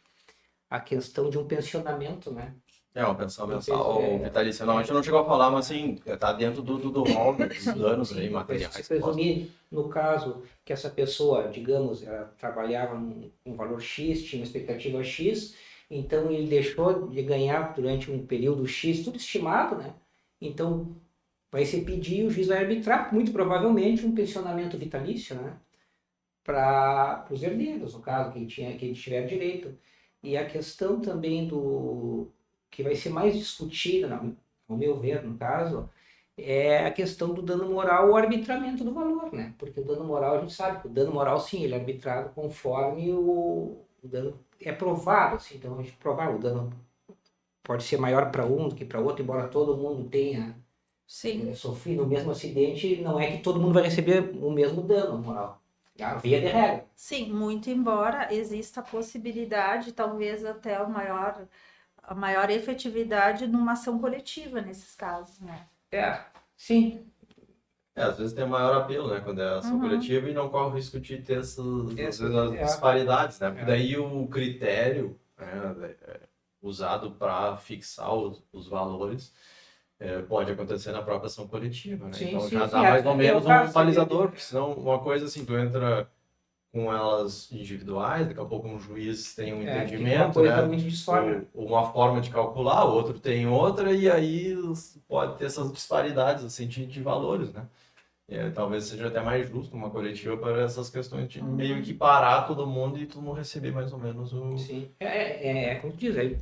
Speaker 2: a questão de um pensionamento, né?
Speaker 1: Uma pensão mensal ou vitalícia. Não, a gente não chegou a falar, mas assim, tá dentro do rol dos danos aí materiais.
Speaker 2: Se presumir, no caso, que essa pessoa, digamos, ela trabalhava um valor X, tinha uma expectativa X, então ele deixou de ganhar durante um período X, tudo estimado, né? Então, vai se pedir, o juiz vai arbitrar, muito provavelmente, um pensionamento vitalício, né? Para os herdeiros, no caso, quem tiver direito. E a questão também que vai ser mais discutida, ao meu ver, no caso, é a questão do dano moral ou arbitramento do valor, né? Porque o dano moral, a gente sabe que o dano moral, sim, ele é arbitrado conforme o dano é provado, assim, então a gente provar o dano pode ser maior para um do que para outro, embora todo mundo tenha sofrido o mesmo acidente, não é que todo mundo vai receber o mesmo dano moral. É a via de regra.
Speaker 3: Sim, muito embora exista a possibilidade, talvez até a maior efetividade numa ação coletiva nesses casos, né?
Speaker 2: Sim.
Speaker 1: Às vezes tem maior apelo, né? Quando é ação coletiva e não corre o risco de ter essas disparidades, né? Porque daí o critério usado para fixar os valores pode acontecer na própria ação coletiva, né?
Speaker 2: Sim,
Speaker 1: então
Speaker 2: sim,
Speaker 1: já
Speaker 2: sim,
Speaker 1: dá mais ou menos um balizador, porque
Speaker 2: senão
Speaker 1: senão uma coisa assim, tu entra com elas individuais, daqui a pouco um juiz tem um entendimento, né? Ou uma forma de calcular, o outro tem outra, e aí pode ter essas disparidades assim, de valores, né? Talvez seja até mais justo uma coletiva para essas questões de meio que parar todo mundo e todo mundo receber mais ou menos o...
Speaker 2: Sim, como tu diz, aí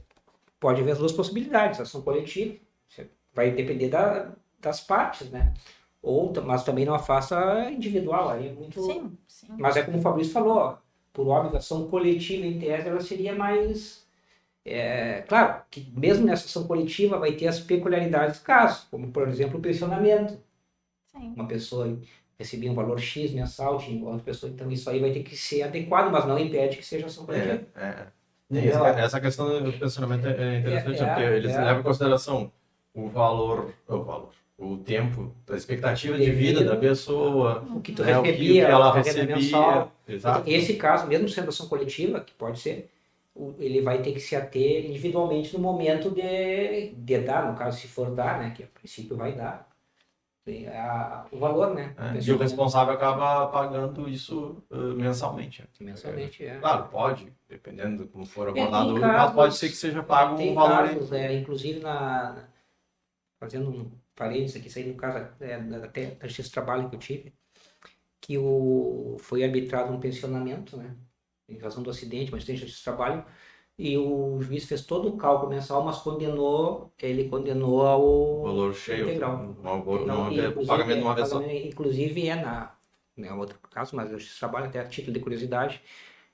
Speaker 2: pode haver as duas possibilidades, ação coletiva, vai depender das partes, né? Mas também não afasta individual, aí é muito...
Speaker 3: Sim.
Speaker 2: Mas é como o Fabrício falou, ó, por óbvio, a ação coletiva, em tese, ela seria mais... claro, que mesmo nessa ação coletiva vai ter as peculiaridades do caso, como, por exemplo, o pensionamento.
Speaker 3: Sim.
Speaker 2: Uma pessoa recebia um valor X mensal, tinha outra pessoa, então isso aí vai ter que ser adequado, mas não impede que seja ação coletiva.
Speaker 1: Essa questão do pensionamento é interessante, porque eles levam em consideração o tempo, a expectativa de vida da pessoa,
Speaker 2: o que tu
Speaker 1: recebia,
Speaker 2: o que ela recebia.
Speaker 1: Exato.
Speaker 2: Esse caso, mesmo sendo ação coletiva, que pode ser, ele vai ter que se ater individualmente no momento de dar, no caso, se for dar, né, que a princípio vai dar, o valor, né?
Speaker 1: E o responsável acaba pagando isso mensalmente.
Speaker 2: Mensalmente,
Speaker 1: Claro, pode, dependendo de como for abordado, mas pode ser que seja pago um valor.
Speaker 2: Tem casos, inclusive, fazendo um parênteses aqui, saindo no caso até da Justiça do Trabalho que eu tive, que foi arbitrado um pensionamento, né? Em razão do acidente, mas tem Justiça do Trabalho, e o juiz fez todo o cálculo mensal, mas ele condenou ao
Speaker 1: valor cheio,
Speaker 2: integral.
Speaker 1: não pagamento de uma vez só.
Speaker 2: Inclusive é outro caso, mas esse trabalho, até a título de curiosidade,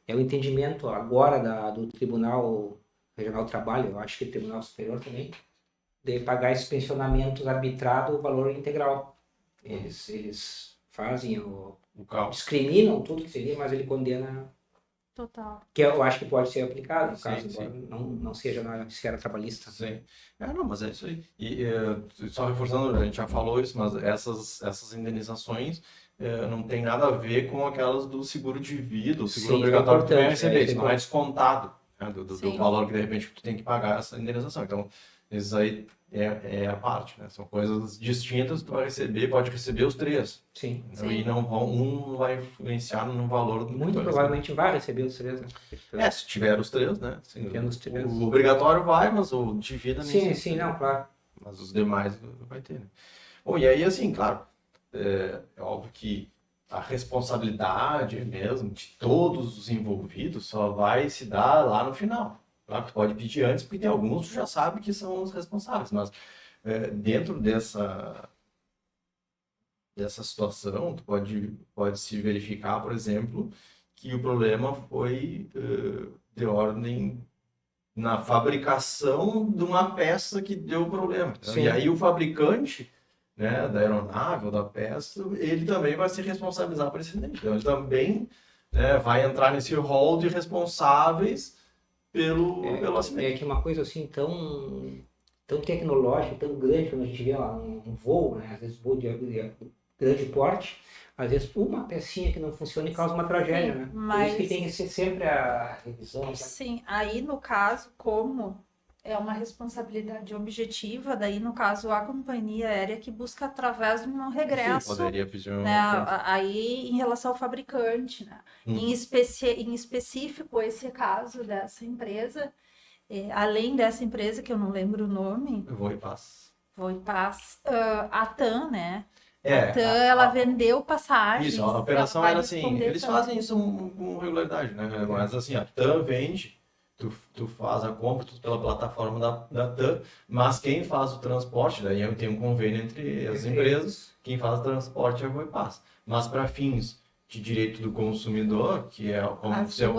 Speaker 2: é o entendimento agora do Tribunal Regional do Trabalho, eu acho que o Tribunal Superior também, de pagar esses pensionamentos arbitrado o valor integral. Eles fazem,
Speaker 1: O cálculo.
Speaker 2: discriminam tudo que seria, mas ele condena,
Speaker 3: Total.
Speaker 2: que eu acho que pode ser aplicado, no
Speaker 1: Sim,
Speaker 2: caso,
Speaker 1: sim.
Speaker 2: embora não seja na esfera trabalhista.
Speaker 1: Sim. Não, mas é isso aí. E só reforçando, a gente já falou isso, mas essas indenizações não tem nada a ver com aquelas do seguro de vida, o seguro
Speaker 2: Sim,
Speaker 1: obrigatório que tu vai
Speaker 2: importante,
Speaker 1: receber.
Speaker 2: isso é
Speaker 1: Isso não é descontado, né, do
Speaker 3: Sim.
Speaker 1: valor que de repente tu tem que pagar essa indenização. Então, isso aí é a parte, né? São coisas distintas, tu vai receber, pode receber os três.
Speaker 2: Sim.
Speaker 1: E não um vai influenciar no valor do que tu
Speaker 2: Muito
Speaker 1: vai
Speaker 2: provavelmente vai receber os três, né?
Speaker 1: receber. Se tiver os três, né? Assim,
Speaker 2: Tendo os três.
Speaker 1: o obrigatório vai, mas o de vida nem
Speaker 2: Sim,
Speaker 1: sempre.
Speaker 2: sim, não, claro.
Speaker 1: Mas os demais vai ter, né? Bom, e aí, assim, claro, é óbvio que a responsabilidade mesmo de todos os envolvidos só vai se dar lá no final. Claro que tu pode pedir antes, porque tem alguns que já sabe que são os responsáveis, mas dentro dessa situação, tu pode se verificar, por exemplo, que o problema foi de ordem na fabricação de uma peça que deu problema.
Speaker 2: Sim.
Speaker 1: E aí o fabricante, né, da aeronave ou da peça, ele também vai se responsabilizar por esse acidente. Então ele também, né, vai entrar nesse rol de responsáveis pelo acidente.
Speaker 2: É que uma coisa assim tão tecnológica, tão grande, quando a gente vê um voo, né? Às vezes voo de grande porte, às vezes uma pecinha que não funciona e causa uma tragédia, né? Por isso que tem que ser sempre a revisão. Né?
Speaker 3: Sim, aí no caso, como é uma responsabilidade objetiva, daí no caso a companhia aérea que busca através de um regresso,
Speaker 1: Sim, poderia pedir
Speaker 3: né, aí em relação ao fabricante, né? Em específico esse caso dessa empresa, além dessa empresa que eu não lembro o nome,
Speaker 1: Voo e Paz.
Speaker 3: a TAM, né?
Speaker 1: A
Speaker 3: TAM, ela vendeu passagens.
Speaker 1: Isso, a operação
Speaker 3: ela vai
Speaker 1: era assim,
Speaker 3: responder
Speaker 1: eles
Speaker 3: também.
Speaker 1: fazem isso com regularidade, né? Mas assim, a TAM vende, tu faz a compra tudo pela plataforma da TAM, mas quem faz o transporte, daí tem um convênio entre as empresas, quem faz o transporte é a Voipaz. Mas para fins de direito do consumidor, que é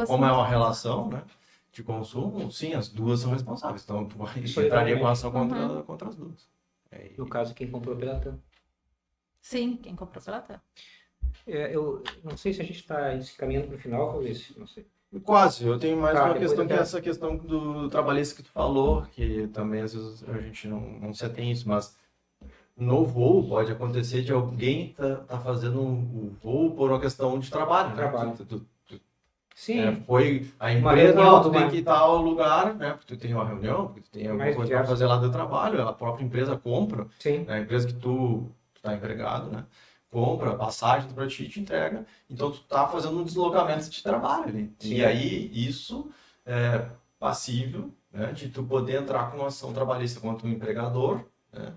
Speaker 1: como é uma relação, né, de consumo, sim, as duas são responsáveis. Então tu entraria com ação contra as duas.
Speaker 2: No caso, quem comprou pela TAM.
Speaker 3: Sim, quem comprou pela TAM.
Speaker 2: Eu não sei se a gente está se caminhando para o final, talvez, não sei.
Speaker 1: Quase, eu tenho mais uma questão que é
Speaker 2: até...
Speaker 1: essa questão do trabalhista que tu falou, que também às vezes a gente não se atém isso, mas no voo pode acontecer de alguém tá fazendo um voo por uma questão de trabalho, né?
Speaker 2: Sim.
Speaker 1: Foi a
Speaker 2: Uma
Speaker 1: empresa,
Speaker 2: reunião,
Speaker 1: tu tem que ir tal lugar, né? Porque tu tem uma reunião, porque tu tem alguma coisa para fazer lá do trabalho, a própria empresa compra,
Speaker 2: Sim.
Speaker 1: né? A empresa que tu tá empregado, né? Compra passagem para ti e te entrega. Então, tu tá fazendo um deslocamento de trabalho ali.
Speaker 2: Sim.
Speaker 1: E aí, isso é passível, né, de tu poder entrar com uma ação trabalhista contra o empregador, né?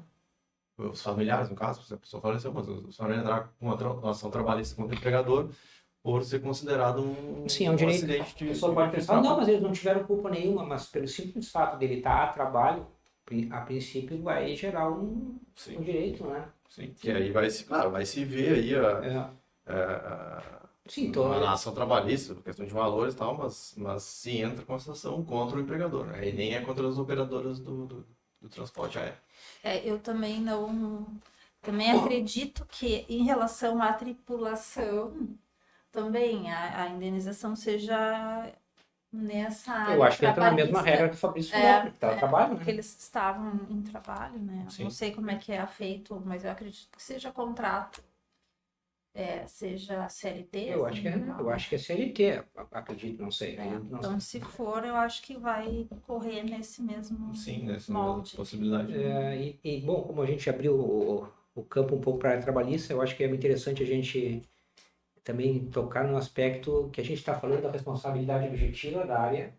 Speaker 1: Os familiares, no caso, se a pessoa faleceu, mas os familiares entrar com uma ação trabalhista contra o empregador por ser considerado um
Speaker 2: direito.
Speaker 1: acidente de...
Speaker 2: A pessoa pode pensar, não, mas eles não tiveram culpa nenhuma, mas pelo simples fato dele estar a trabalho, a princípio vai gerar um direito, né?
Speaker 1: Sim, que aí vai se ver aí a ação trabalhista, questão de valores e tal, mas se entra com essa ação contra o empregador, né? E nem é contra as operadoras do transporte aéreo.
Speaker 3: Eu também também acredito que em relação à tripulação, também a indenização seja nessa área.
Speaker 2: Eu acho que entra na mesma regra que o Fabrício falou, porque está trabalho, né?
Speaker 3: Porque eles estavam em trabalho, né?
Speaker 1: Sim.
Speaker 3: Não sei como é que é feito, mas eu acredito que seja contrato, seja CLT.
Speaker 2: Eu acho que é CLT, acredito, não sei.
Speaker 3: Então, se for, eu acho que vai correr nesse mesmo molde.
Speaker 1: Possibilidade.
Speaker 2: Bom, como a gente abriu o campo um pouco para a área trabalhista, eu acho que é interessante a gente também tocar no aspecto que a gente está falando da responsabilidade objetiva da área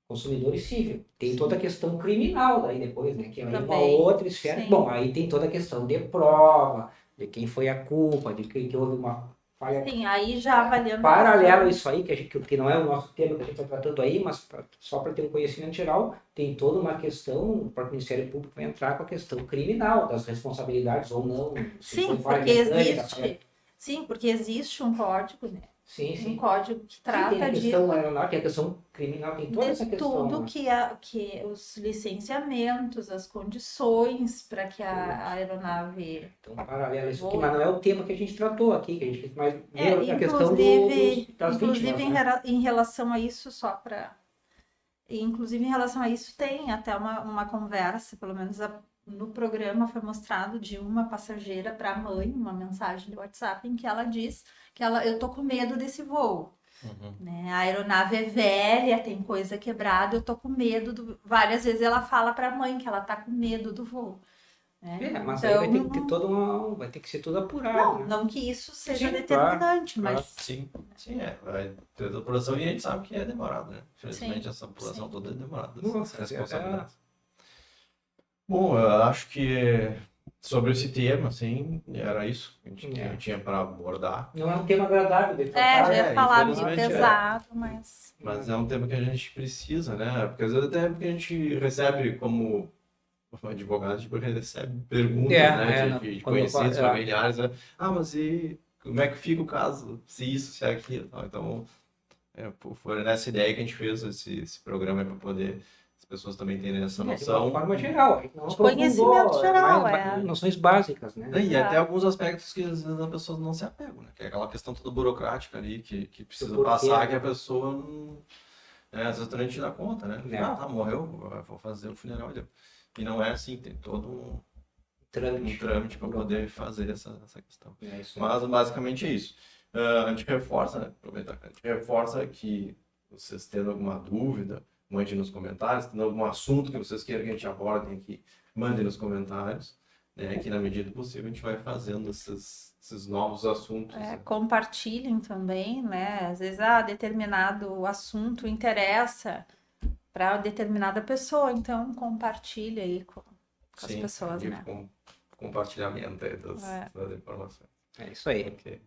Speaker 2: consumidor e civil. Tem toda a questão criminal daí depois, né? Que é uma outra esfera. Sim. Bom, aí tem toda a questão de prova, de quem foi a culpa, de que houve uma falha.
Speaker 3: Sim, aí já avaliando.
Speaker 2: Paralelo a isso aí, que não é o nosso tema que a gente está tratando aí, mas só para ter um conhecimento geral, tem toda uma questão, o próprio Ministério Público vai entrar com a questão criminal, das responsabilidades ou não.
Speaker 3: Sim, porque existe. Sim, porque existe um código, né?
Speaker 2: Sim,
Speaker 3: Um
Speaker 2: sim.
Speaker 3: código que
Speaker 2: Sim, tem a
Speaker 3: trata
Speaker 2: questão aeronáutica, tem a questão criminal, tem toda essa
Speaker 3: de
Speaker 2: questão,
Speaker 3: tudo
Speaker 2: né?
Speaker 3: que os licenciamentos, as condições para que a aeronave
Speaker 2: Então, paralelo a isso aqui,
Speaker 3: voe.
Speaker 2: mas não é o tema que a gente tratou aqui, que a gente fez mais a questão das vítimas,
Speaker 3: Inclusive
Speaker 2: né?
Speaker 3: em relação a isso, só para. Inclusive, em relação a isso, tem até uma conversa, pelo menos no programa foi mostrado de uma passageira para a mãe, uma mensagem de WhatsApp, em que ela diz que eu tô com medo desse voo. Né? A aeronave é velha, tem coisa quebrada, eu tô com medo Várias vezes ela fala para a mãe que ela tá com medo do voo. Né?
Speaker 2: Mas aí vai ter que ter vai ter que ser tudo apurado, né?
Speaker 3: Não que isso seja
Speaker 2: Sim,
Speaker 3: determinante,
Speaker 2: claro.
Speaker 3: mas
Speaker 1: Sim, sim, vai ter a apuração e a gente sabe que é demorado, né? Infelizmente,
Speaker 3: Sim,
Speaker 1: essa apuração
Speaker 3: sim.
Speaker 1: toda é demorada,
Speaker 2: Nossa,
Speaker 1: essas responsabilidades. Bom, eu acho que sobre esse tema, assim, era isso que a gente tinha para abordar.
Speaker 2: Não é um tema agradável de tratar.
Speaker 3: já ia falar meio
Speaker 1: infelizmente,
Speaker 3: pesado, mas
Speaker 1: Mas é um tema que a gente precisa, né? Porque às vezes até porque a gente recebe como advogado, tipo, recebe perguntas, né, de
Speaker 2: quando
Speaker 1: conhecidos,
Speaker 2: eu-
Speaker 1: familiares, né? Ah, mas e como é que fica o caso? Se isso, se aquilo, tal. Então, foi nessa ideia que a gente fez esse programa para poder as pessoas também terem essa
Speaker 2: de uma
Speaker 1: noção.
Speaker 2: forma geral, a gente não
Speaker 3: de
Speaker 2: aprofundou,
Speaker 3: conhecimento geral,
Speaker 2: noções básicas, né?
Speaker 1: E até alguns aspectos que às vezes as pessoas não se apegam, né? Que é aquela questão toda burocrática ali, que precisa
Speaker 2: porquê,
Speaker 1: passar,
Speaker 2: né?
Speaker 1: que a pessoa não. Às vezes a gente dá conta, né?
Speaker 2: É.
Speaker 1: Ah, tá, morreu, vou fazer o funeral. E não é assim, tem todo um trâmite para poder fazer essa questão.
Speaker 2: É isso aí.
Speaker 1: Mas basicamente é isso. A gente reforça, né? Aproveitar que a gente reforça que vocês tendo alguma dúvida, mandem nos comentários, tendo algum assunto que vocês queiram que a gente aborde aqui, mandem nos comentários, né? Que na medida do possível a gente vai fazendo esses novos assuntos. Né?
Speaker 3: compartilhem também, né? Às vezes, determinado assunto interessa para determinada pessoa, então compartilha aí com as
Speaker 1: Sim,
Speaker 3: pessoas,
Speaker 1: e
Speaker 3: né?
Speaker 1: compartilhamento aí das informações.
Speaker 2: É isso aí.
Speaker 1: Ok.